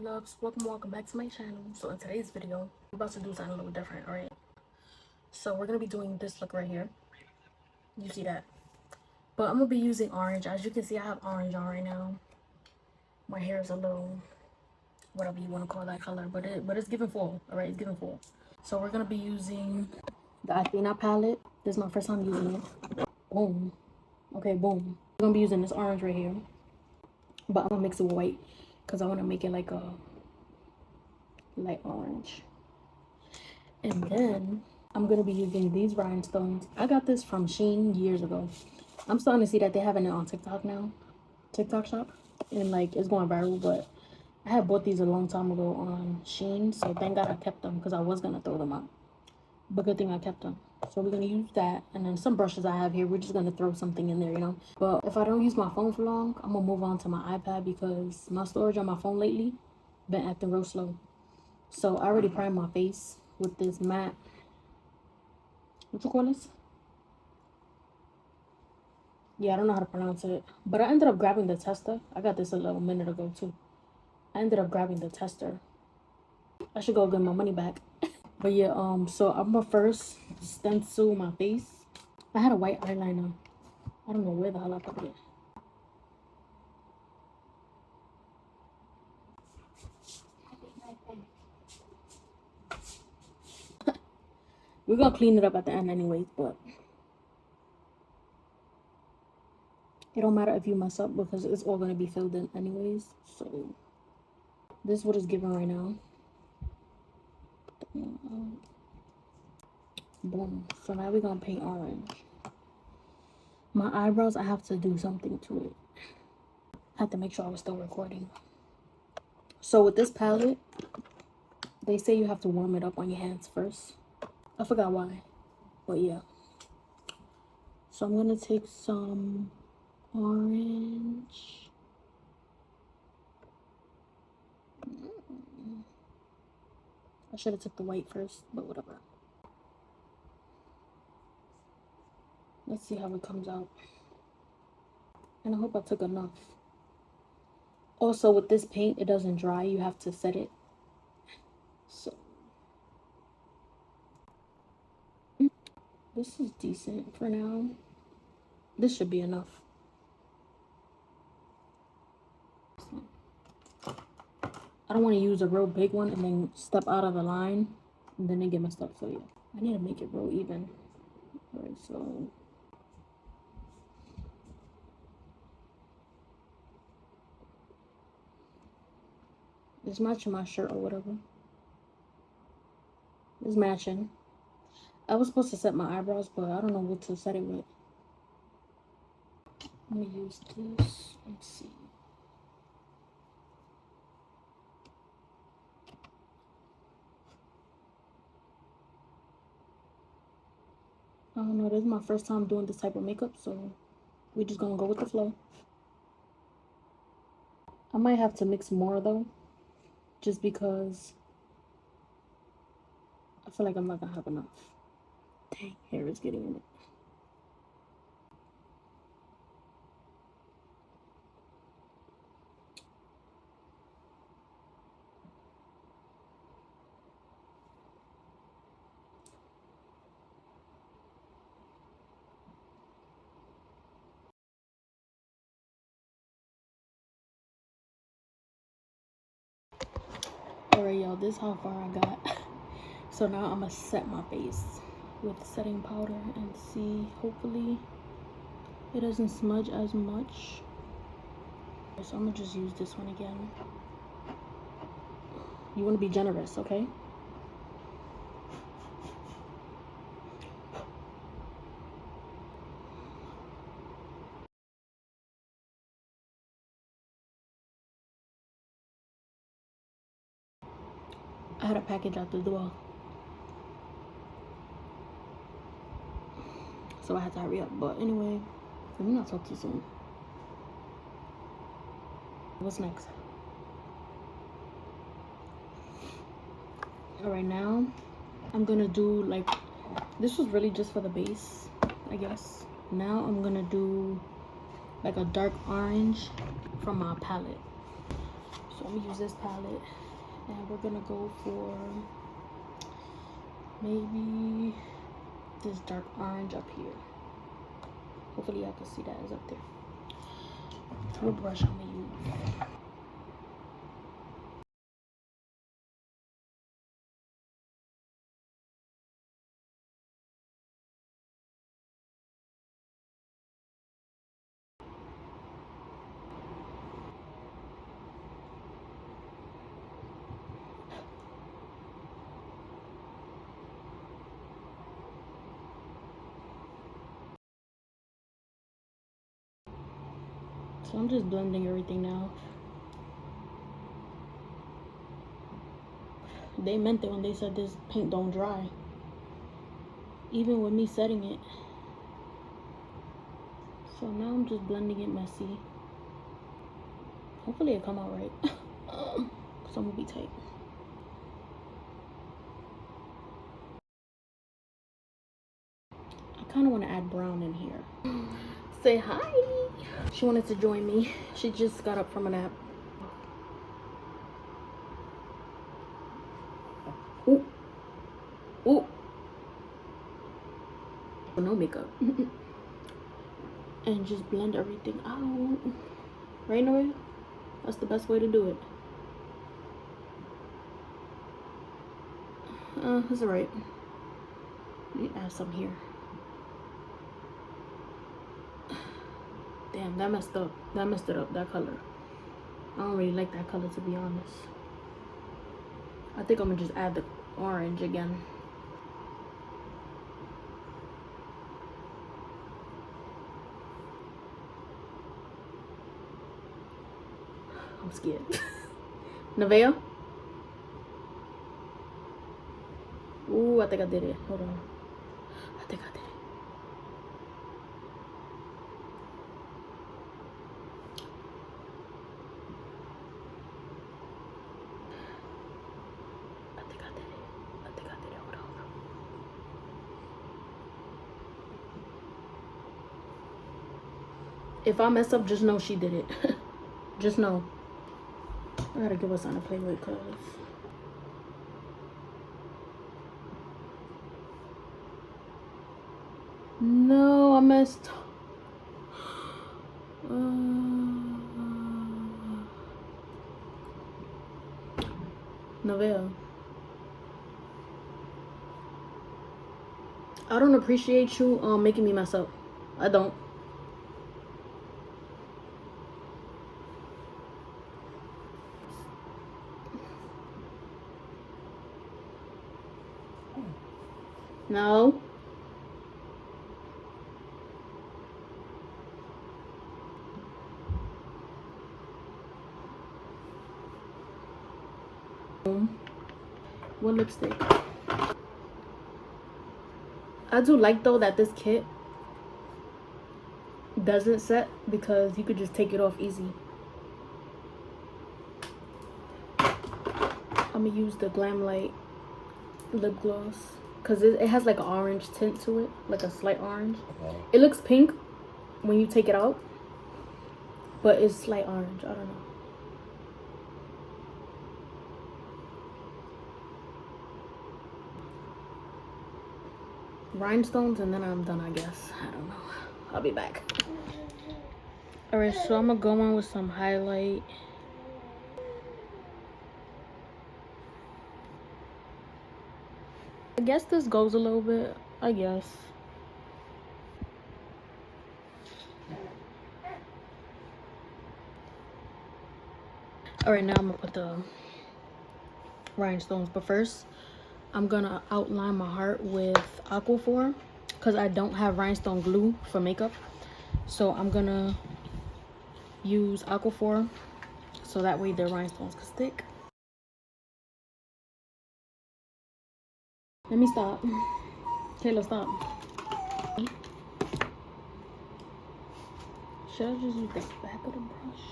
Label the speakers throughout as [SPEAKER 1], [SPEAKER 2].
[SPEAKER 1] loves, welcome back to my channel. So in today's video, I'm about to do something a little different. All right, so we're gonna be doing this look right here. You see that? But I'm gonna be using orange. As you can see, I have orange on right now. My hair is a little, whatever you want to call that color, but it's giving fall. All right, it's giving fall. So we're gonna be using the Athena palette. This is my first time using it. Boom. Okay, boom. We're gonna be using this orange right here, but I'm gonna mix it with white because I want to make it like a light orange. And then I'm gonna be using these rhinestones. I got this from Shein years ago. I'm starting to see that they having it on TikTok now, TikTok shop, and like it's going viral. But I had bought these a long time ago on Shein, so thank God I kept them because I was gonna throw them out. But good thing I kept them. So we're gonna use that, and then some brushes I have here. We're just gonna throw something in there, you know. But if I don't use my phone for long, I'm gonna move on to my iPad because my storage on my phone lately been acting real slow. So I already primed my face with this matte, what you call this? Yeah, I don't know how to pronounce it, but I ended up grabbing the tester. I got this a little minute ago too. I ended up grabbing the tester. I should go get my money back. But yeah, so I'm gonna first stencil my face. I had a white eyeliner. I don't know where the hell I put it. We're gonna clean it up at the end anyways, but it don't matter if you mess up because it's all gonna be filled in anyways. So this is what it's giving right now. Boom. So now we're gonna paint orange. My eyebrows, I have to do something to it. I have to make sure I was still recording. So with this palette, they say you have to warm it up on your hands first. I forgot why, but yeah. So I'm gonna take some orange. I should have took the white first, but whatever. Let's see how it comes out. And I hope I took enough. Also, with this paint, it doesn't dry. You have to set it. So this is decent for now. This should be enough. I don't want to use a real big one and then step out of the line and then they get messed up. So yeah, I need to make it real even. All right, so it's matching my shirt or whatever. It's matching. I was supposed to set my eyebrows, but I don't know what to set it with. Let me use this. Let's see. I don't know. This is my first time doing this type of makeup, so we're just gonna go with the flow. I might have to mix more though, just because I feel like I'm not gonna have enough. Dang, hair is getting in it. Alright, y'all, this is how far I got. So now I'm gonna set my face with setting powder and see, hopefully it doesn't smudge as much. So I'm gonna just use this one again. You want to be generous, okay? I had a package out the door, so I had to hurry up. But anyway, let me not talk too soon. What's next? Alright, now I'm gonna do like, this was really just for the base, I guess. Now I'm gonna do like a dark orange from my palette. So I'm gonna use this palette, and we're gonna go for maybe this dark orange up here. Hopefully y'all can see that is up there. What brush I'm gonna use? So I'm just blending everything now. They meant it when they said this paint don't dry. Even with me setting it. So now I'm just blending it messy. Hopefully it come out right. Cause I'm gonna be tight. I kinda wanna add brown in here. Say hi. She wanted to join me. She just got up from a nap. Ooh. Ooh. No makeup. And just blend everything out. Right, Noah? That's the best way to do it. That's alright. Let me add some here. Damn, that messed up. That messed it up, that color. I don't really like that color, to be honest. I think I'm gonna just add the orange again. I'm scared. Nevaeh? Ooh, I think I did it. Hold on. I think I did it. I think I did it. I think I did it. Hold on. If I mess up, just know she did it. Just know. I gotta give us something to play with, cause no, I messed up. Nevaeh, I don't appreciate you making me mess up. I don't. No. What lipstick? I do like though that this kit doesn't set because you could just take it off easy. I'm gonna use the Glam Light lip gloss because it has like an orange tint to it, like a slight orange. Okay. It looks pink when you take it out, but it's slight orange. I don't know. Rhinestones and then I'm done, I guess. I don't know. I'll be back. Alright, so I'm gonna go on with some highlight. I guess this goes a little bit, I guess. Alright, now I'm gonna put the rhinestones, but first I'm gonna outline my heart with Aquaphor because I don't have rhinestone glue for makeup. So I'm gonna use Aquaphor so that way the rhinestones can stick. Let me stop. Kayla, stop. Should I just use the back of the brush?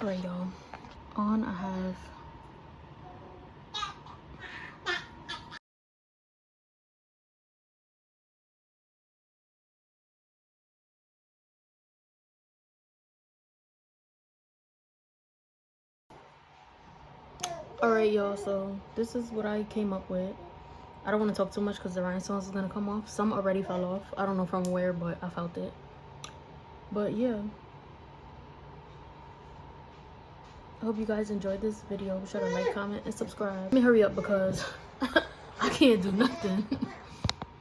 [SPEAKER 1] Alright, y'all. On I have Alright, y'all, so this is what I came up with. I don't want to talk too much because the rhinestones is going to come off. Some already fell off. I don't know from where, but I felt it. But yeah. I hope you guys enjoyed this video. Be sure to like, comment, and subscribe. Let me hurry up because I can't do nothing.